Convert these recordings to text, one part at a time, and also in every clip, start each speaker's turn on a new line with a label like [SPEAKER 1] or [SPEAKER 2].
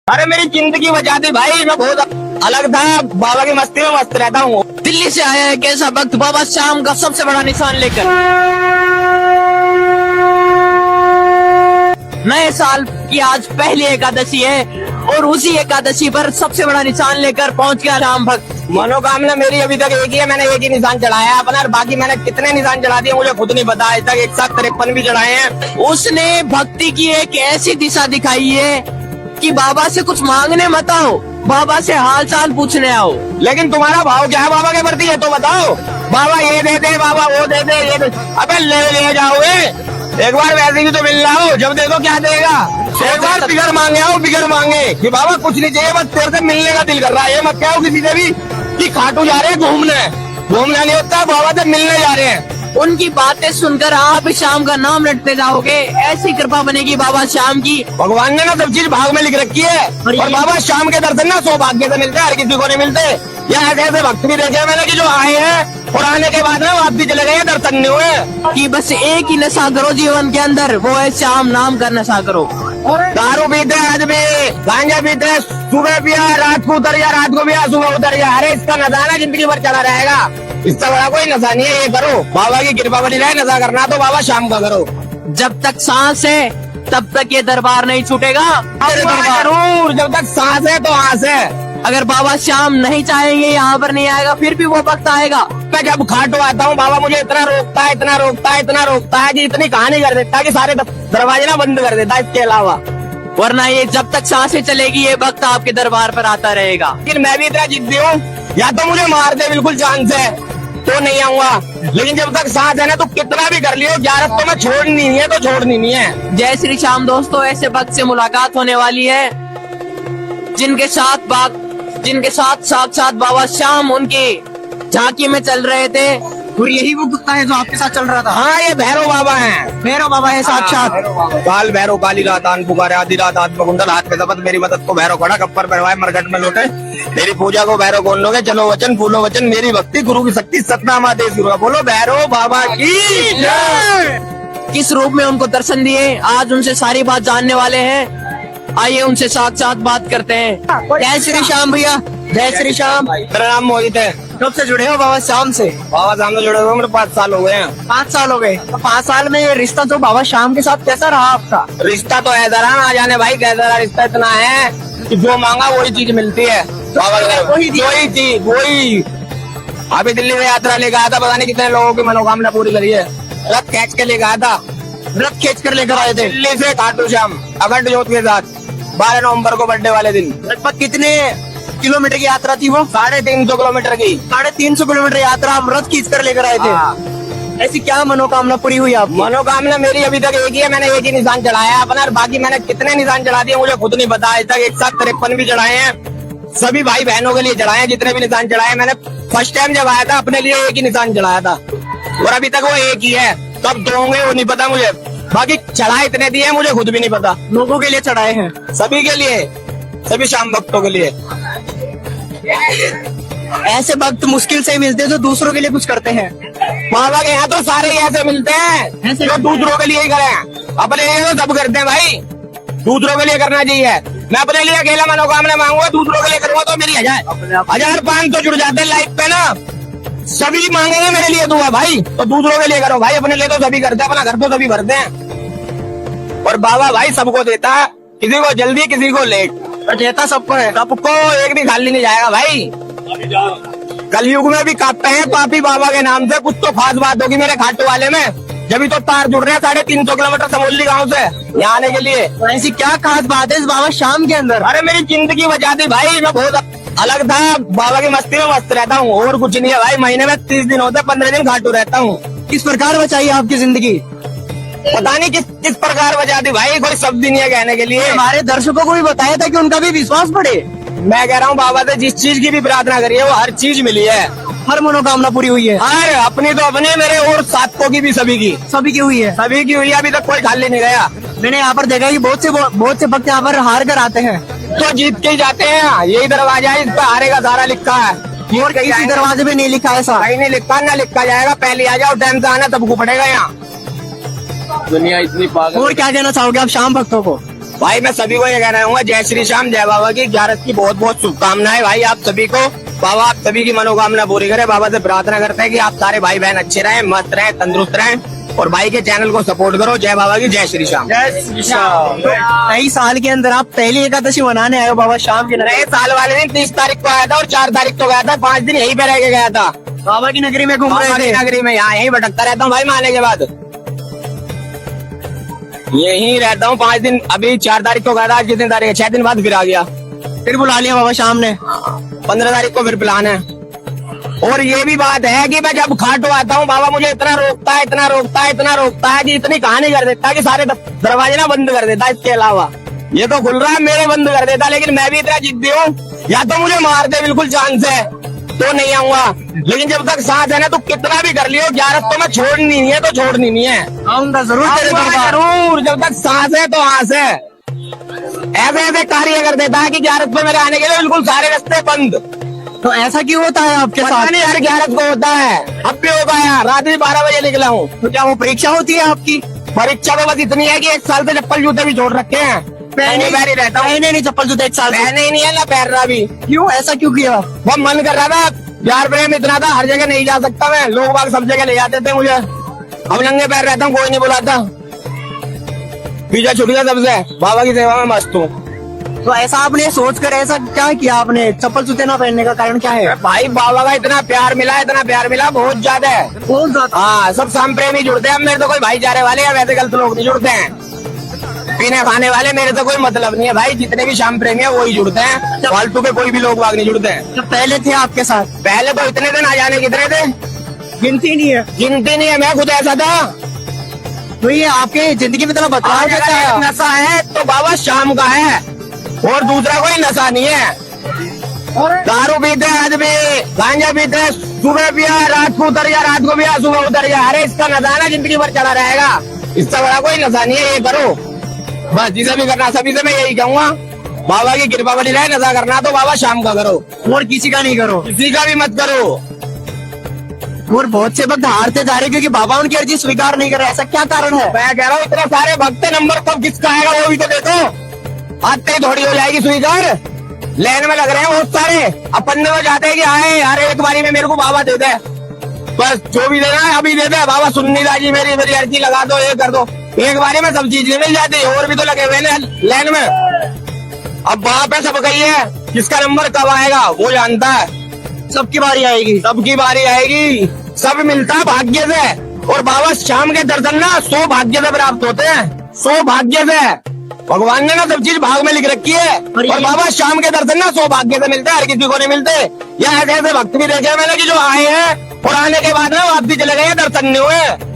[SPEAKER 1] अरे मेरी जिंदगी बचा दी भाई, मैं बहुत अलग था, बाबा की मस्ती में मस्त रहता हूँ।
[SPEAKER 2] दिल्ली से आया है कैसा भक्त बाबा श्याम का सबसे बड़ा निशान लेकर। नए साल की आज पहली एकादशी है और उसी एकादशी पर सबसे बड़ा निशान लेकर पहुंच गया राम भक्त।
[SPEAKER 1] मनोकामना मेरी अभी तक एक ही है, मैंने एक ही निशान चढ़ाया है अपना, और बाकी मैंने कितने निशान चढ़ा दिए मुझे खुद नहीं पता। आज तक 153 भी चढ़ाए हैं।
[SPEAKER 2] उसने भक्ति की एक ऐसी दिशा दिखाई है कि बाबा से कुछ मांगने मत आओ, बाबा से हाल चाल पूछने आओ।
[SPEAKER 1] लेकिन तुम्हारा भाव क्या है बाबा के प्रति, ये तो बताओ। बाबा ये दे दे, बाबा वो दे दे, ये दे। अबे ले जाओगे एक बार, वैसे भी तो मिल रहा हो, जब देखो क्या देगा। एक बार बिगर मांगे आओ, बिगर मांगे कि बाबा कुछ नहीं चाहिए, बस तेरे से मिलने का दिल कर रहा है। ये मत कहो किसी से भी कि खाटू जा रहे हैं घूमना नहीं होता, बाबा से मिलने जा रहे हैं।
[SPEAKER 2] उनकी बातें सुनकर आप श्याम का नाम रटते जाओगे, ऐसी कृपा बनेगी बाबा श्याम की।
[SPEAKER 1] भगवान ने ना सब चीज भाग में लिख रखी है, और बाबा श्याम के दर्शन ना सौभाग्य से मिलते हैं, हर किसी को नहीं मिलते। या ऐसे ऐसे भक्त भी देखे मैंने कि जो आए हैं और आने के बाद ना वापसी चले गए, दर्शन नहीं हुए।
[SPEAKER 2] कि बस एक ही नशा करो जीवन के अंदर, वो है श्याम नाम का नशा करो।
[SPEAKER 1] दारू पीते आज भी, गांजा पीते, सुबह पिया रात को उतर जा, रात को पिया सुबह उतर जा। अरे इसका नशा ना जिंदगी भर चला रहेगा, इससे बड़ा कोई नशा नहीं है। ये करो, बाबा की कृपा बनी रहे। नशा करना तो बाबा श्याम का करो।
[SPEAKER 2] जब तक सांस है तब तक ये दरबार नहीं छूटेगा।
[SPEAKER 1] जरूर, जब तक सांस है तो आस है।
[SPEAKER 2] अगर बाबा श्याम नहीं चाहेंगे यहाँ पर नहीं आएगा, फिर भी वो वक्त आएगा।
[SPEAKER 1] मैं जब खाटू आता हूँ बाबा मुझे इतना रोकता है, इतना रोकता है, इतना रोकता है कि इतनी कहानी कर देता है कि सारे दरवाजे ना बंद कर देता है इसके अलावा।
[SPEAKER 2] वरना ये जब तक सांसें चलेगी ये वक्त आपके दरबार पर आता रहेगा।
[SPEAKER 1] लेकिन मैं भी इतना जिद्दी हूँ, या तो मुझे मार दे बिल्कुल जान से तो नहीं आऊंगा, लेकिन जब तक सांस है ना तो कितना भी कर लियो, ग्यारत तो मैं छोड़नी है तो छोड़नी नहीं है।
[SPEAKER 2] जय श्री श्याम दोस्तों, ऐसे वक्त से मुलाकात होने वाली है जिनके साथ साक्षात बाबा श्याम उनकी झांकी में चल रहे थे।
[SPEAKER 1] और यही वो कुत्ता है जो आपके साथ चल रहा था। हाँ, ये भैरव बाबा हैं।
[SPEAKER 2] भैरव बाबा है साक्षात।
[SPEAKER 1] काल भैरव काली रात आन पुकारे, आधी रात आत्म कुंडल, हाथ में शपथ मेरी मदद को भैरव खड़ा, कप्पर पहनवाए मरघट में लौटे, मेरी पूजा को भैरव कौन लोगे, चलो वचन फूलो वचन, मेरी भक्ति गुरु की शक्ति, सतनामा देश गुरु। बोलो भैरव बाबा की जय।
[SPEAKER 2] किस रूप में उनको दर्शन दिए, आज उनसे सारी बात जानने वाले हैं। आइए उनसे साक्षात बात करते हैं। जय श्री श्याम भैया, जय श्री श्याम।
[SPEAKER 1] मेरा नाम मोहित है।
[SPEAKER 2] कब से जुड़े हो बाबा श्याम से?
[SPEAKER 1] बाबा श्याम से जुड़े हुए मेरे 5 साल हो गए हैं।
[SPEAKER 2] 5 साल हो गए। तो 5 साल में ये रिश्ता जो बाबा श्याम के साथ कैसा रहा आपका?
[SPEAKER 1] रिश्ता तो ऐसा रहा ना जाने भाई, कैसा रहा रिश्ता इतना है कि जो मांगा वही चीज मिलती है। बाबा वही चीज वही। अभी दिल्ली में यात्रा लेकर आया था, पता नहीं कितने लोगों की मनोकामना पूरी करी है। रथ खींच के लेकर आया था,
[SPEAKER 2] रथ खींच कर लेकर आए थे
[SPEAKER 1] दिल्ली से खाटू श्याम अखंड ज्योत के साथ 12 नवंबर को बर्थडे वाले दिन।
[SPEAKER 2] लगभग कितने किलोमीटर की यात्रा थी वो?
[SPEAKER 1] 350 किलोमीटर की।
[SPEAKER 2] 350 किलोमीटर यात्रा हम रथ खींच कर लेकर आए थे। ऐसी क्या मनोकामना पूरी हुई आप?
[SPEAKER 1] मनोकामना मेरी अभी तक एक ही है, मैंने एक ही निशान चढ़ाया है अपना, और बाकी मैंने कितने निशान चढ़ा दिए मुझे खुद नहीं पता। आज तक 153 भी चढ़ाए हैं, सभी भाई बहनों के लिए चढ़ाए हैं। जितने भी निशान चढ़ाए मैंने, फर्स्ट टाइम जब आया था अपने लिए एक ही निशान चढ़ाया था, और अभी तक वो एक ही है। कब दो होंगे वो नहीं पता मुझे, बाकी चढ़ाए इतने दिए मुझे खुद भी नहीं पता।
[SPEAKER 2] लोगों के लिए चढ़ाए हैं,
[SPEAKER 1] सभी के लिए, सभी श्याम भक्तों के लिए।
[SPEAKER 2] ऐसे भक्त मुश्किल से मिलते हैं जो दूसरों के लिए कुछ करते हैं।
[SPEAKER 1] बाबा के यहाँ तो सारे ही ऐसे मिलते हैं जो दूसरों के लिए ही करें, अपने लिए तो सब करते हैं भाई। दूसरों के लिए करना चाहिए। मैं अपने लिए अकेला मनोकामना मांगूंगा, दूसरों के लिए करूंगा तो मेरी 1500 जुड़ जाते हैं लाइफ पे ना। सभी मांगेंगे मेरे लिए दुआ भाई, तो दूसरों के लिए करो भाई, अपने लिए तो सभी करते हैं, अपना घर तो सभी भरते हैं। और बाबा भाई सबको देता है, किसी को जल्दी किसी को लेट,
[SPEAKER 2] देता सबको है।
[SPEAKER 1] सबको एक भी खाली नहीं जाएगा भाई। कलयुग में भी कांपते हैं पापी बाबा के नाम से। कुछ तो खास बात होगी मेरे खाटू वाले में, जब तो तार जुड़ रहे हैं 350 किलोमीटर समोली गांव से यहाँ आने के लिए।
[SPEAKER 2] ऐसी क्या खास बात है इस बाबा श्याम के अंदर?
[SPEAKER 1] अरे मेरी जिंदगी बचा दी भाई, मैं बहुत अलग था, बाबा की मस्ती में मस्त रहता हूँ, और कुछ नहीं है भाई। महीने में 30 दिन होते, 15 दिन खाटू रहता हूँ।
[SPEAKER 2] किस प्रकार बचाई आपकी जिंदगी?
[SPEAKER 1] पता नहीं किस प्रकार बचा दी भाई, कोई शब्द नहीं है कहने के लिए।
[SPEAKER 2] हमारे दर्शकों को भी बताया था कि उनका भी विश्वास बढ़े।
[SPEAKER 1] मैं कह रहा हूँ बाबा से जिस चीज की भी प्रार्थना करी है वो हर चीज मिली है,
[SPEAKER 2] हर मनोकामना पूरी हुई है।
[SPEAKER 1] हर अपनी तो अपने, मेरे और साथों की भी, सभी की
[SPEAKER 2] हुई है।
[SPEAKER 1] सभी की हुई है, अभी तक कोई खाली नहीं गया।
[SPEAKER 2] मैंने यहाँ पर देखा कि बहुत से भक्त यहाँ पर हार कर आते हैं
[SPEAKER 1] तो जीत के ही जाते हैं। यही दरवाजा है, इस पर हारेगा सारा लिखा है,
[SPEAKER 2] और किसी दरवाजे पे नहीं लिखा है ऐसा।
[SPEAKER 1] कहीं नहीं लिखा, ना लिखा जाएगा। पहले आ जाओ, टाइम से आना, सबको पड़ेगा यहाँ। दुनिया इतनी पागल।
[SPEAKER 2] और क्या कहना चाहोगे आप श्याम भक्तों को?
[SPEAKER 1] भाई मैं सभी को ये कहना चाहूंगा, जय श्री श्याम, जय बाबा की ग्यारस की बहुत बहुत शुभकामनाएं भाई आप सभी को। बाबा आप सभी की मनोकामना पूरी करे। बाबा से प्रार्थना करते हैं कि आप सारे भाई बहन अच्छे रहें, मस्त रहें, तंदुरुस्त रहें और भाई के चैनल को सपोर्ट करो। जय बाबा की, जय श्री श्याम।
[SPEAKER 2] जय श्री श्याम। नई साल के अंदर आप पहली एकादशी मनाने आए हो बाबा शाम के
[SPEAKER 1] नए साल वाले दिन 30 तारीख को आया था और 4 तारीख को गया था। 5 दिन यहीं पे रह के गया था।
[SPEAKER 2] बाबा की नगरी में घूम रहे थे।
[SPEAKER 1] नगरी में यहाँ यहीं भटकता रहता हूँ भाई, माने के बाद यहीं रहता हूँ 5 दिन। अभी 4 तारीख को गया था, आज कितनी तारीख है, 6 दिन बाद फिर आ गया।
[SPEAKER 2] फिर बुला लिया बाबा शाम ने।
[SPEAKER 1] 15 तारीख को फिर प्लान है। और ये भी बात है कि मैं जब खाटू आता हूँ बाबा मुझे इतना रोकता है, इतना रोकता है, इतना रोकता है कि इतनी कहानी कर देता है कि सारे दरवाजे ना बंद कर देता है। इसके अलावा ये तो खुल रहा है, मेरे बंद कर देता। लेकिन मैं भी इतना जिद्दी हूँ, या तो मुझे मार दे बिल्कुल चांस है तो नहीं आऊंगा, लेकिन जब तक सांस है ना तो कितना भी कर लियो, 11 तो मैं छोड़नी नहीं है, तो छोड़नी नहीं है।
[SPEAKER 2] आऊंगा जरूर तेरे दरबार।
[SPEAKER 1] जरूर, जब तक सांस है तो आस है। ऐसे ऐसे कार्य कर देता है कि 11 पे मेरे आने के लिए बिल्कुल सारे रास्ते बंद।
[SPEAKER 2] तो ऐसा क्यों होता है आपके
[SPEAKER 1] पता
[SPEAKER 2] साथ?
[SPEAKER 1] नहीं हर 11 को होता है, अब भी होगा यार। रात में 12 बजे निकला हूँ।
[SPEAKER 2] तो क्या वो परीक्षा होती है आपकी?
[SPEAKER 1] परीक्षा तो बस इतनी है कि 1 साल से चप्पल जूते भी छोड़ रखे हैं, पहले पैर ही रहता हूँ।
[SPEAKER 2] नहीं चप्पल जूते 1 साल से।
[SPEAKER 1] पहने ही नहीं है ना पैर रहा भी।
[SPEAKER 2] क्यों, ऐसा क्यों किया?
[SPEAKER 1] वो मन कर रहा था, प्यार प्रेम इतना था, हर जगह नहीं जा सकता मैं, लोग बाग सब जगह ले जाते थे मुझे। अब नंगे पैर रहता हूँ, कोई नहीं बुलाता। पीछा छुट गया सबसे, बाबा की सेवा में मस्त हूँ।
[SPEAKER 2] तो ऐसा आपने सोच कर ऐसा क्या किया आपने? चप्पल जूते ना पहनने का कारण क्या है?
[SPEAKER 1] भाई बाबा का इतना प्यार मिला, इतना प्यार मिला, बहुत ज्यादा है।
[SPEAKER 2] बहुत ज्यादा।
[SPEAKER 1] हाँ, सब शाम प्रेमी जुड़ते हैं। अब मेरे तो कोई भाईचारे वाले या वैसे गलत लोग नहीं जुड़ते हैं। पीने खाने वाले मेरे तो कोई मतलब नहीं है भाई, जितने भी शाम प्रेमी है वही जुड़ते हैं, फालतू के कोई भी लोग बाग नहीं जुड़ते हैं।
[SPEAKER 2] जब पहले थे आपके साथ?
[SPEAKER 1] पहले तो इतने थे, ना जाने कितने थे,
[SPEAKER 2] गिनती नहीं है।
[SPEAKER 1] गिनती नहीं है। मैं खुद ऐसा था।
[SPEAKER 2] तो ये आपके जिंदगी में इतना बदलाव
[SPEAKER 1] अगर
[SPEAKER 2] कैसे आया?
[SPEAKER 1] नशा है तो बाबा शाम का है, और दूसरा कोई नशा नहीं है। दारू पीते आदमी, गांजा पीते, सुबह पिया रात को उतर जा, रात को पिया सुबह उतर जा। अरे इसका नशा ना जिंदगी भर चला रहेगा, इससे बड़ा कोई नशा नहीं है। ये करो बस, जिसे भी करना सभी से मैं यही कहूँगा, बाबा की कृपा बनी रहे। नशा करना तो बाबा शाम का करो,
[SPEAKER 2] और किसी का नहीं करो,
[SPEAKER 1] किसी का भी मत करो।
[SPEAKER 2] और बहुत से भक्त हारते जा रहे क्योंकि बाबा उनकी अर्जी स्वीकार नहीं कर रहे। ऐसा क्या कारण है?
[SPEAKER 1] मैं कह रहा हूँ इतने सारे भक्त, नंबर कब किसका आएगा वो भी तो देखो। आते ही थोड़ी हो जाएगी स्वीकार, लाइन में लग रहे हैं बहुत सारे। अब 15 जाते हैं कि आए यार एक बारी में मेरे को बाबा दे दे, बस जो भी देना है अभी दे दे। बाबा सुननी राजी, मेरी मेरी अर्जी लगा दो, ये कर दो। एक बारी में सब चीजें मिल जाती है, और भी तो लगे हुए हैं लाइन में। अब वहाँ पे सब गई है, किसका नंबर कब आएगा वो जानता है।
[SPEAKER 2] सबकी बारी आएगी,
[SPEAKER 1] सबकी बारी आएगी, सब मिलता है भाग्य से। और बाबा शाम के दर्शन ना सौभाग्य से प्राप्त होते हैं, सौभाग्य से। भगवान ने ना सब चीज भाग में लिख रखी है, और बाबा शाम के दर्शन ना सौभाग्य से मिलते हैं, हर किसी को नहीं मिलते। या ऐसे ऐसे भक्त भी देखे मैंने कि जो आए हैं और आने के बाद ना वापसी चले गए, दर्शन नहीं हुए,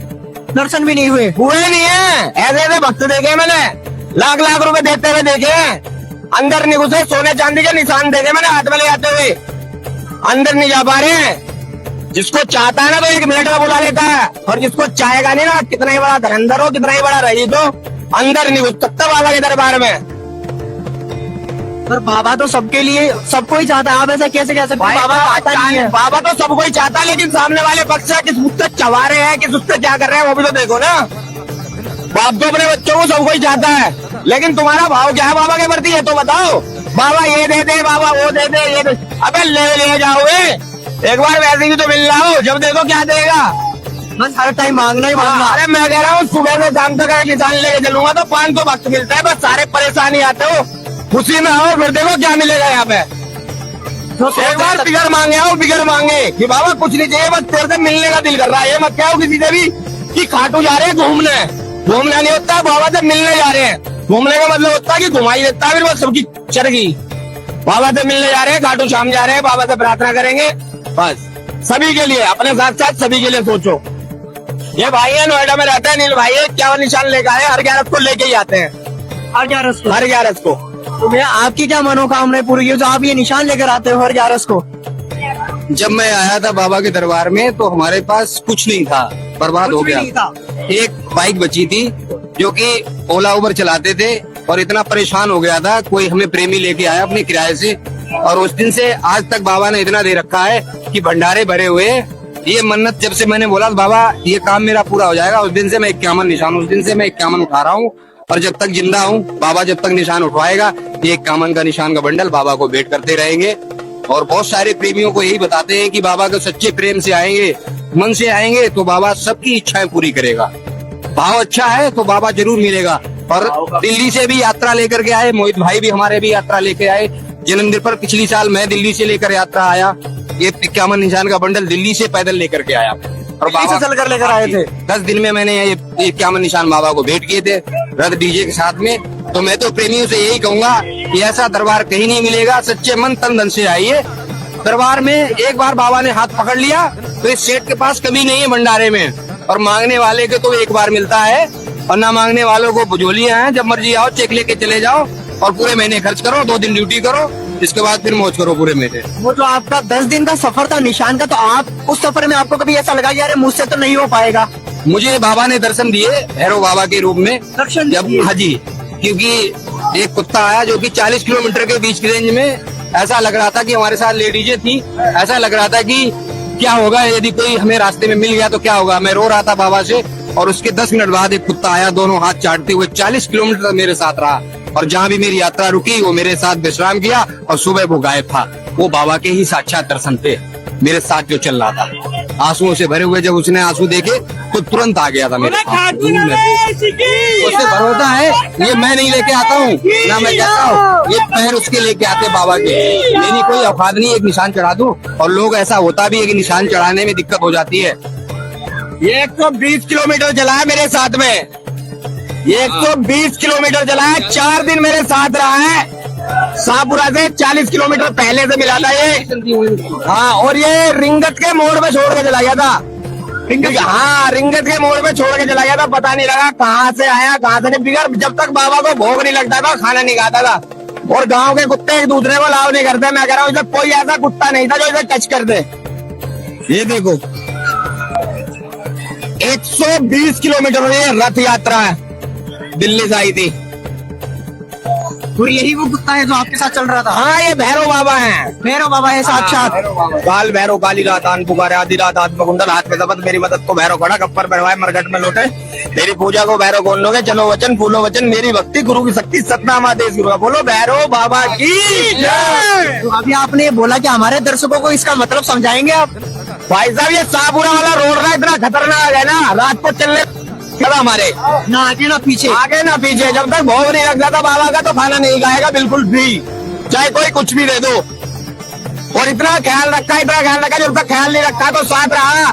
[SPEAKER 2] दर्शन भी नहीं हुए
[SPEAKER 1] नहीं है। ऐसे ऐसे भक्त देखे मैंने, लाख लाख रुपए देते हुए देखे, अंदर नहीं घुसे, सोने चांदी के निशान देखे मैंने हाथ में ले जाते हुए, अंदर नहीं जा पा रहे हैं। जिसको चाहता है ना तो 1 मिनट में बुला लेता है, और जिसको चाहेगा नहीं ना, कितना ही बड़ा धरंधर हो, कितना ही बड़ा रही तो अंदर नहीं घुस सकता बाबा के दरबार में।
[SPEAKER 2] पर बाबा तो सबके लिए, सबको ही चाहता है। आप ऐसा कैसे कह सकते हैं? बाबा चाहता नहीं है।
[SPEAKER 1] बाबा तो सबको ही चाहता है, लेकिन सामने वाले पक्ष से किस उससे चबा रहे हैं, किस उससे क्या कर रहे हैं वो भी तो देखो ना। बाप तो अपने बच्चों को सबको ही चाहता है, लेकिन तुम्हारा भाव क्या है बाबा के प्रति ये तो बताओ। बाबा ये दे दे, बाबा वो दे दे, ये दे। अबे ले जाओगे एक बार, वैसे ही तो मिल रहा हो, जब देखो क्या देगा,
[SPEAKER 2] बस हर टाइम मांगना ही मांगना।
[SPEAKER 1] अरे मैं कह रहा हूँ सुबह से शाम तक अगर निशान लेके चलूंगा तो 500 वक्त मिलता है, बस सारे परेशानी आते हो, खुशी में आओ, फिर देखो क्या मिलेगा यहाँ पे। एक बार बिगर मांगे आओ, बिगर मांगे कि बाबा कुछ नहीं चाहिए, बस तेरे से मिलने का दिल कर रहा है। ये मत कहो किसी से भी कि खाटू जा रहे हैं घूमने, घूमना नहीं होता, बाबा से मिलने जा रहे हैं। घूमने का मतलब होता है कि घुमाई देता है, फिर बस सबकी चरगी। बाबा से मिलने जा रहे हैं, खाटू श्याम जा रहे हैं, बाबा से प्रार्थना करेंगे, बस सभी के लिए, अपने साथ साथ सभी के लिए सोचो। ये भाई है नोएडा में रहता है, नील भाई है, 51 निशान लेकर आए, हर 11 को लेके ही आते हैं,
[SPEAKER 2] हर 11 को।
[SPEAKER 1] हर 11 को।
[SPEAKER 2] तो भैया आपकी क्या मनोकामनाएं पूरी हुई जो आप ये निशान लेकर आते हो हर 11 को?
[SPEAKER 3] जब मैं आया था बाबा के दरबार में तो हमारे पास कुछ नहीं था, बर्बाद हो गया। एक बाइक बची थी जो कि ओला उबर चलाते थे, और इतना परेशान हो गया था, कोई हमें प्रेमी लेके आया अपने किराए से, और उस दिन से आज तक बाबा ने इतना दे रखा है कि भंडारे भरे हुए। ये मन्नत जब से मैंने बोला बाबा ये काम मेरा पूरा हो जाएगा, उस दिन से मैं 51 निशान, उस दिन से मैं 51 उठा रहा हूँ। और जब तक जिंदा हूँ, बाबा जब तक निशान उठवाएगा, ये 51 का निशान का बंडल बाबा को भेंट करते रहेंगे। और बहुत सारे प्रेमियों को यही बताते हैं कि बाबा को सच्चे प्रेम से आएंगे, मन से आएंगे तो बाबा सबकी इच्छाएं पूरी करेगा। भाव अच्छा है तो बाबा जरूर मिलेगा। और दिल्ली से भी यात्रा लेकर के आए, मोहित भाई भी हमारे भी यात्रा लेके आए जन्मदिन पर। पिछली साल मैं दिल्ली से लेकर यात्रा आया, ये 51 निशान का बंडल दिल्ली से पैदल लेकर के आया और बाबा
[SPEAKER 2] चल कर लेकर आए थे।
[SPEAKER 3] 10 दिन में मैंने ये 51 निशान बाबा को भेंट किए थे रथ डीजे के साथ में। तो मैं तो प्रेमियों से यही कहूंगा कि ऐसा दरबार कहीं नहीं मिलेगा। सच्चे मन तन धन से आइए दरबार में। एक बार बाबा ने हाथ पकड़ लिया तो इस सेठ के पास कमी नहीं है भंडारे में। और मांगने वाले के तो एक बार मिलता है, और ना मांगने वालों को बुझोलियां हैं। जब मर्जी आओ, चेक लेके चले जाओ और पूरे महीने खर्च करो, 2 दिन ड्यूटी करो, इसके बाद फिर मौज करो पूरे महीने।
[SPEAKER 2] वो जो आपका 10 दिन का सफर था निशान का, तो आप उस सफर में आपको कभी ऐसा लगा यार मुझसे तो नहीं हो पाएगा?
[SPEAKER 3] मुझे बाबा ने दर्शन दिए भैरव बाबा के रूप में।
[SPEAKER 2] दर्शन
[SPEAKER 3] जब
[SPEAKER 2] दिए?
[SPEAKER 3] हाँ जी, क्योंकि एक कुत्ता आया जो कि 40 किलोमीटर के बीच की रेंज में, ऐसा लग रहा था कि हमारे साथ लेडीजें थी। ऐसा लग रहा था कि क्या होगा यदि कोई हमें रास्ते में मिल गया तो क्या होगा। मैं रो रहा था बाबा से। और उसके 10 मिनट बाद एक कुत्ता आया, दोनों हाथ चाटते हुए 40 किलोमीटर तक मेरे साथ रहा। और जहाँ भी मेरी यात्रा रुकी वो मेरे साथ विश्राम किया और सुबह वो गायब था। वो बाबा के ही साक्षात दर्शन थे मेरे साथ जो चल रहा था। आंसुओं से भरे हुए जब उसने आंसू देखे तो तुरंत आ गया था मेरे पास। उससे भरोसा है, ये मैं नहीं लेके आता हूँ ना मैं कहता हूँ, ये पैर उसके लेके आते बाबा के। मेरी कोई औकात नहीं एक निशान चढ़ा दूं। और लोग ऐसा होता भी है कि निशान चढ़ाने में दिक्कत हो जाती है।
[SPEAKER 1] ये 120 किलोमीटर चला है मेरे साथ में, ये 120 किलोमीटर चला है। 4 दिन मेरे साथ रहा है। शाहपुरा से 40 किलोमीटर पहले से मिला था ये। हाँ, और ये रिंगत के मोड़ पे छोड़ के चला गया था। हाँ, रिंगत के मोड़ पे छोड़ के चला गया था। पता नहीं लगा कहाँ से आया कहाँ से नहीं। बिगड़ जब तक बाबा को भोग नहीं लगता था खाना नहीं खाता था। और गांव के कुत्ते एक दूसरे को लाव नहीं करते। मैं कह रहा हूँ इसे कोई ऐसा कुत्ता नहीं था जो इसे टच कर दे। ये देखो 120 किलोमीटर ये रथ यात्रा है, दिल्ली से आई थी।
[SPEAKER 2] तो यही वो कुत्ता है जो आपके साथ चल रहा था?
[SPEAKER 1] हाँ, ये भैरव बाबा है।
[SPEAKER 2] भैरव बाबा है साक्षात।
[SPEAKER 1] काल भैरव काली रात आन पुकारे, आधी रात हाथ में कुंडल, हाथ में शपथ, मेरी मदद को भैरव खड़ा, कप्पर पहनवाए मरघट में लौटे। तेरी पूजा को भैरव कौन लोगे, चलो वचन फूलो वचन, मेरी भक्ति गुरु की शक्ति, सतनाम आदेश गुरु का। बोलो भैरव बाबा की जय।
[SPEAKER 2] तो अभी आपने बोला कि हमारे दर्शकों को इसका मतलब समझाएंगे आप?
[SPEAKER 1] भाई साहब, ये शाहपुरा वाला रोड ना इतना खतरनाक है ना, रात को चलने हमारे
[SPEAKER 2] ना आगे ना पीछे,
[SPEAKER 1] आगे ना पीछे। जब तक भोग नहीं लग जाता बाबा का तो खाना नहीं खाएगा बिल्कुल भी, चाहे कोई कुछ भी दे दो। और इतना ख्याल रखा जब तक ख्याल नहीं रखा तो साथ रहा।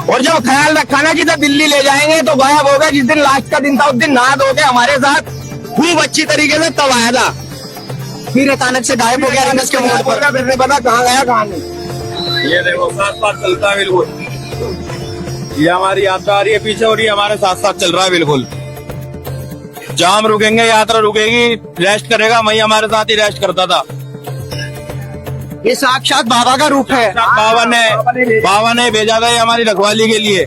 [SPEAKER 1] और जब ख्याल रखा ना कि जब दिल्ली ले जाएंगे तो गायब हो गया। जिस दिन लास्ट का दिन था उस दिन नहा धो के हमारे साथ खूब अच्छी तरीके से तब आया था।
[SPEAKER 2] फिर अचानक से गायब हो गया इसके मोड़ पर।
[SPEAKER 1] फिर नहीं पता कहाँ गया कहाँ नहीं।
[SPEAKER 4] ये देखो साथ साथ चलता है बिल्कुल। ये हमारी यात्रा आ रही है पीछे और ये हमारे साथ साथ चल रहा है बिल्कुल। जहाँ हम रुकेंगे यात्रा रुकेगी, रेस्ट करेगा, वही हमारे साथ ही रेस्ट करता था।
[SPEAKER 2] ये साक्षात बाबा का रूप है।
[SPEAKER 4] बाबा ने भेजा था ये हमारी रखवाली के लिए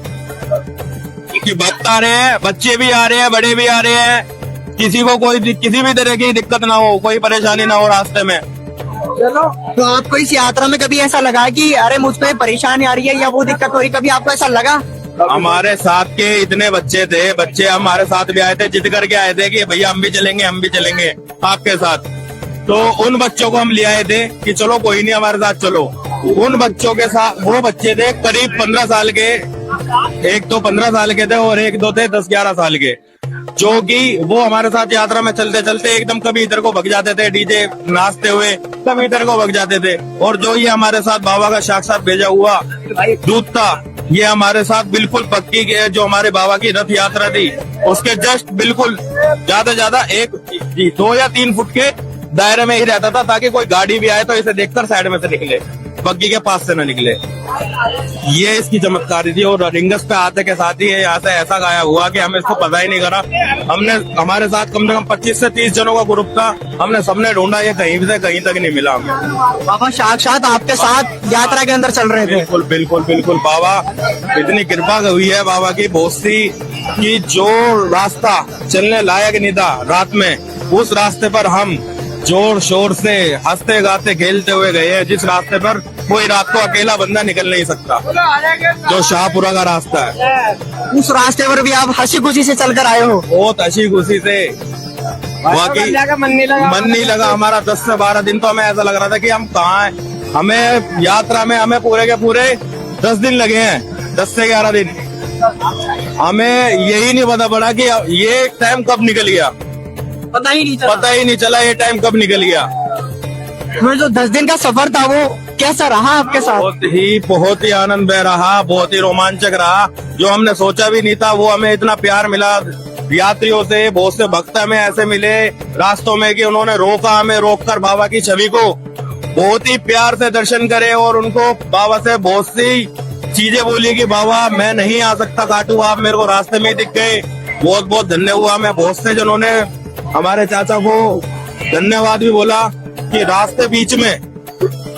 [SPEAKER 4] कि भक्त आ रहे हैं, बच्चे भी आ रहे हैं, बड़े भी आ रहे हैं, किसी को कोई किसी भी तरह की दिक्कत ना हो, कोई परेशानी ना हो रास्ते में।
[SPEAKER 2] चलो, तो आपको इस यात्रा में कभी ऐसा लगा कि अरे मुझ पे परेशानी आ रही है या वो दिक्कत हो रही, कभी आपको ऐसा लगा?
[SPEAKER 4] हमारे साथ के इतने बच्चे थे, बच्चे हमारे साथ भी आए थे, जिद करके आए थे कि भैया हम भी चलेंगे आपके साथ। तो उन बच्चों को हम ले आए थे कि चलो कोई नहीं हमारे साथ चलो। उन बच्चों के साथ वो बच्चे थे करीब 15 साल के, एक तो 15 साल के थे और एक दो थे 10-11 साल के, जो कि वो हमारे साथ यात्रा में चलते चलते एकदम कभी इधर को भग जाते थे, डीजे नाचते हुए कभी इधर को भग जाते थे। और जो ये हमारे साथ बाबा का साक्षात भेजा हुआ दूत था, ये हमारे साथ बिल्कुल पक्की के जो हमारे बाबा की रथ यात्रा थी उसके जस्ट बिल्कुल ज्यादा 2 या 3 फुट के दायरे में ही रहता था, ताकि कोई गाड़ी भी आए तो इसे देखकर साइड में से निकले, बग्गी के पास से न निकले। ये इसकी चमत्कारी थी। और रिंगस पे आते के साथ ही यहाँ से ऐसा गायब हुआ कि हमें इसको पता ही नहीं करा। हमने हमारे साथ कम से कम 25 से 30 जनों का ग्रुप था, हमने सबने ढूंढा, ये कहीं से कहीं तक नहीं मिला हमें।
[SPEAKER 2] बाबा साक्षात आपके साथ यात्रा के अंदर चल रहे थे?
[SPEAKER 4] बिल्कुल बाबा, इतनी कृपा हुई है बाबा की बहुत सी कि जो रास्ता चलने लायक नहीं था रात में, उस रास्ते पर हम जोर शोर से हंसते गाते खेलते हुए गए हैं, जिस रास्ते पर कोई रात को अकेला बंदा निकल नहीं सकता, जो शाहपुरा का रास्ता है।
[SPEAKER 2] उस रास्ते पर भी आप हंसी खुशी से चलकर आए हो?
[SPEAKER 4] बहुत हंसी खुशी से बाकी मन नहीं लगा हमारा। 10 से 12 दिन तो हमें ऐसा लग रहा था कि हम कहाँ हैं। हमें यात्रा में हमें पूरे के पूरे 10 दिन लगे हैं, 10 से 11 दिन। हमें यही नहीं पता पड़ा कि ये टाइम कब निकल गया,
[SPEAKER 2] पता ही नहीं
[SPEAKER 4] चला ये टाइम कब निकल गया।
[SPEAKER 2] वो जो 10 दिन का सफर था वो कैसा रहा आपके साथ?
[SPEAKER 4] बहुत ही आनंदमय रहा, बहुत ही रोमांचक रहा। जो हमने सोचा भी नहीं था वो हमें इतना प्यार मिला यात्रियों से। बहुत से भक्त हमें ऐसे मिले रास्तों में कि उन्होंने रोका, हमें रोककर बाबा की छवि को बहुत ही प्यार से दर्शन करे और उनको बाबा से बहुत सी चीजें बोली कि बाबा मैं नहीं आ सकता खाटू, आप मेरे को रास्ते में दिख गए। बहुत बहुत धन्य हुआ। मैं बहुत से जिन्होंने हमारे चाचा को धन्यवाद भी बोला कि रास्ते बीच में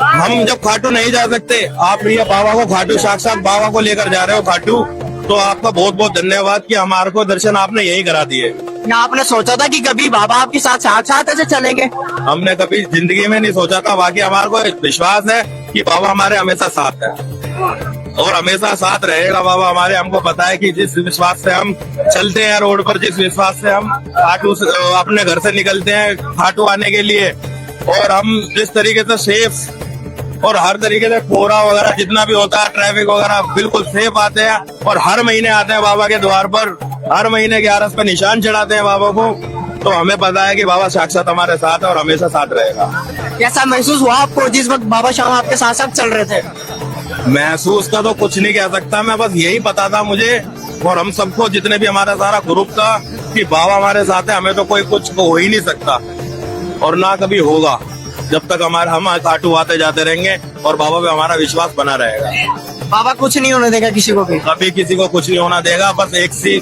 [SPEAKER 4] हम जब खाटू नहीं जा सकते, आप ये बाबा को खाटू साक्षात बाबा को लेकर जा रहे हो खाटू, तो आपका बहुत बहुत धन्यवाद कि हमारे को दर्शन आपने यही करा दिए।
[SPEAKER 2] आपने सोचा था कि कभी बाबा आपके साथ साथ ऐसे चलेंगे?
[SPEAKER 4] हमने कभी जिंदगी में नहीं सोचा था। बाकी हमारे को विश्वास है कि बाबा हमारे हमेशा साथ है और हमेशा साथ रहेगा बाबा हमारे। हमको पता है कि जिस विश्वास से हम चलते हैं रोड पर, जिस विश्वास से हम खाटू अपने घर से निकलते हैं खाटू आने के लिए, और हम जिस तरीके से सेफ और हर तरीके से कोहरा वगैरह जितना भी होता है, ट्रैफिक वगैरह, बिल्कुल सेफ आते हैं। और हर महीने आते हैं बाबा के द्वार पर, हर महीने 11 पे निशान चढ़ाते हैं बाबा को। तो हमें पता है कि बाबा साक्षात हमारे साथ है और हमेशा साथ रहेगा।
[SPEAKER 2] कैसा महसूस हुआ आपको जिस वक्त बाबा शाम आपके साथ साथ चल रहे थे?
[SPEAKER 4] महसूस का तो कुछ नहीं कह सकता मैं, बस यही पता था मुझे और हम सबको, जितने भी हमारा सारा ग्रुप था, कि बाबा हमारे साथ है। हमें तो कोई कुछ हो ही नहीं सकता और ना कभी होगा जब तक हम खाटू आते जाते रहेंगे और बाबा पे हमारा विश्वास बना रहेगा।
[SPEAKER 2] बाबा कुछ नहीं होने देगा किसी को भी,
[SPEAKER 4] कभी किसी को कुछ नहीं होना देगा। बस एक सी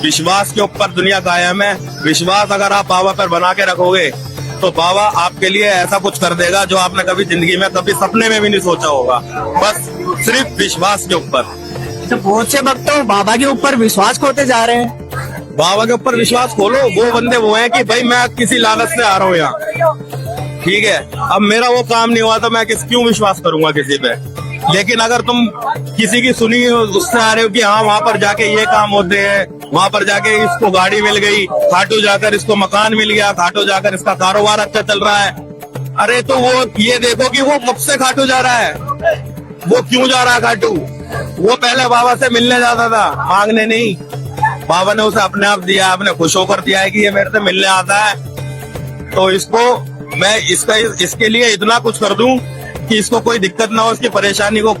[SPEAKER 4] विश्वास के ऊपर दुनिया कायम है। विश्वास अगर आप बाबा पर बना के रखोगे तो बाबा आपके लिए ऐसा कुछ कर देगा जो आपने कभी जिंदगी में, कभी सपने में भी नहीं सोचा होगा। बस सिर्फ विश्वास के ऊपर।
[SPEAKER 2] तो बहुत से भक्त तो बाबा के ऊपर विश्वास खोते जा रहे हैं।
[SPEAKER 4] बाबा के ऊपर विश्वास खोलो। वो बंदे वो हैं कि भाई मैं किसी लालच से आ रहा हूँ यहाँ, ठीक है, अब मेरा वो काम नहीं हुआ तो मैं क्यों विश्वास करूंगा किसी पे। लेकिन अगर तुम किसी की सुनी उससे आ रहे हो कि हाँ वहाँ पर जाके ये काम होते हैं, वहाँ पर जाके इसको गाड़ी मिल गई, खाटू जाकर इसको मकान मिल गया, खाटू जाकर इसका कारोबार अच्छा चल रहा है, अरे तो वो ये देखो कि वो कब से खाटू जा रहा है, वो क्यों जा रहा है खाटू। वो पहले बाबा से मिलने जाता था, मांगने नहीं। बाबा ने उसे अपने आप दिया, आपने खुश होकर दिया है कि ये मेरे से मिलने आता है। तो इसको मैं इसके लिए इतना कुछ कर दूं कि इसको कोई दिक्कत ना हो, इसकी परेशानी को,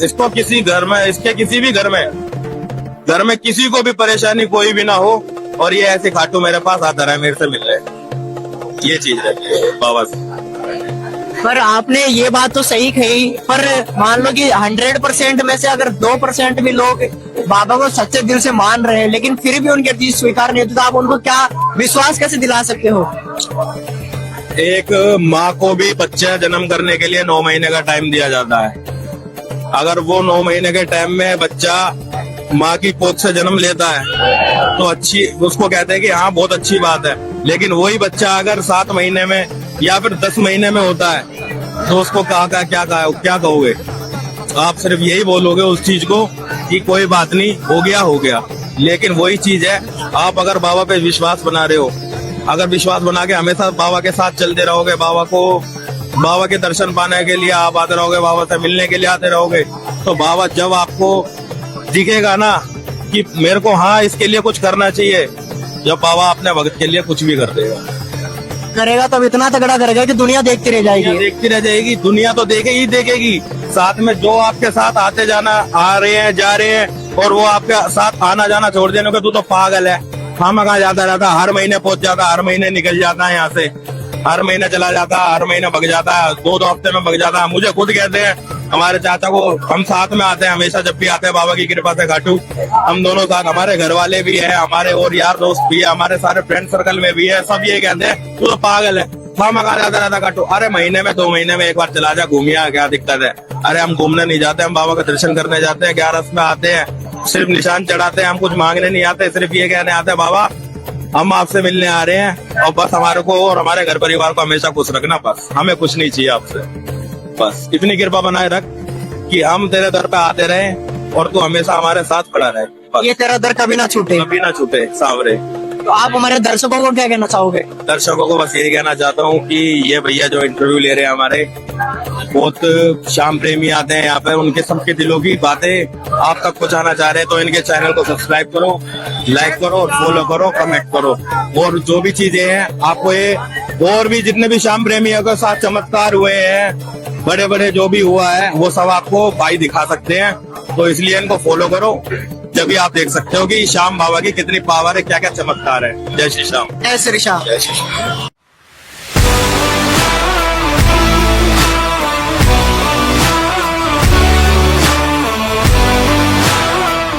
[SPEAKER 4] इसको किसी घर में, इसके किसी भी घर में किसी को भी परेशानी कोई भी ना हो, और ये ऐसे खाटू मेरे पास आता रहे मेरे से मिलने। ये चीज है बाबा से।
[SPEAKER 2] पर आपने ये बात तो सही कही, पर मान लो कि 100% में से अगर 2% भी लोग बाबा को सच्चे दिल से मान रहे हैं लेकिन फिर भी उनके चीज स्वीकार नहीं होती, तो आप उनको क्या विश्वास कैसे दिला सकते हो?
[SPEAKER 4] एक माँ को भी बच्चा जन्म करने के लिए 9 महीने का टाइम दिया जाता है। अगर वो 9 महीने के टाइम में बच्चा माँ की कोख से जन्म लेता है तो उसको कहते हैं कि हाँ बहुत अच्छी बात है। लेकिन वही बच्चा अगर 7 महीने में या फिर 10 महीने में होता है तो उसको क्या कहोगे? आप सिर्फ यही बोलोगे उस चीज को कि कोई बात नहीं, हो गया। लेकिन वही चीज है, आप अगर बाबा पे विश्वास बना रहे हो, अगर विश्वास बना के हमेशा बाबा के साथ चलते रहोगे, बाबा के दर्शन पाने के लिए आप आते रहोगे, बाबा से मिलने के लिए आते रहोगे, तो बाबा जब आपको दिखेगा ना कि मेरे को हाँ इसके लिए कुछ करना चाहिए, जब बाबा अपने वक्त के लिए कुछ भी कर
[SPEAKER 2] करेगा तो इतना तगड़ा करेगा कि दुनिया देखती रह जाएगी।
[SPEAKER 4] दुनिया तो देखेगी। साथ में जो आपके साथ आ रहे हैं जा रहे हैं, और वो आपके साथ आना जाना छोड़ देने को, तू तो पागल है, हम कहाँ जाता रहता, हर महीने पहुंच जाता, हर महीने निकल जाता है यहाँ से, हर महीने चला जाता है, हर महीने भग जाता है, 2 हफ्ते में भग जाता है। मुझे खुद कहते हैं, हमारे चाचा को, हम साथ में आते हैं हमेशा, जब भी आते हैं बाबा की कृपा से खाटू, हम दोनों साथ, हमारे घर वाले भी है, हमारे और यार दोस्त भी है, हमारे सारे फ्रेंड सर्कल में भी है, सब ये कहते हैं तू तो पागल है, हम कहाँ जाता रहता खाटू। अरे महीने में 2 महीने में एक बार चला जा, घूमिया, क्या दिक्कत है? अरे हम घूमने नहीं जाते, हम बाबा का दर्शन करने जाते हैं, 11 में आते हैं, सिर्फ निशान चढ़ाते हैं, हम कुछ मांगने नहीं आते, सिर्फ ये कहने आते हैं बाबा हम आपसे मिलने आ रहे हैं, और बस हमारे को और हमारे घर परिवार को हमेशा खुश रखना, बस हमें कुछ नहीं चाहिए आपसे। बस इतनी कृपा बनाए रख कि हम तेरे दर पे आते रहे और तू हमेशा हमारे साथ खड़ा रहे।
[SPEAKER 2] ये तेरा दर कभी ना छूटे,
[SPEAKER 4] सांवरे।
[SPEAKER 2] तो आप हमारे दर्शकों को क्या कहना चाहोगे?
[SPEAKER 4] दर्शकों को बस यही कहना चाहता हूँ कि ये भैया जो इंटरव्यू ले रहे हैं हमारे, बहुत श्याम प्रेमी आते हैं यहाँ पे, उनके सबके दिलों की बातें आप तक पहुँचाना चाह रहे हैं, तो इनके चैनल को सब्सक्राइब करो, लाइक करो, फॉलो करो, कमेंट करो। और जो भी चीजें हैं आपको ये, और भी जितने भी श्याम प्रेमियों के साथ चमत्कार हुए हैं, बड़े बड़े जो भी हुआ है, वो सब आपको भाई दिखा सकते हैं। तो इसलिए इनको फॉलो करो, जब भी आप देख सकते हो कि श्याम बाबा की कितनी पावर है, क्या क्या चमत्कार है। जय श्री श्याम।
[SPEAKER 2] जय श्री श्याम।
[SPEAKER 4] जय श्री श्याम।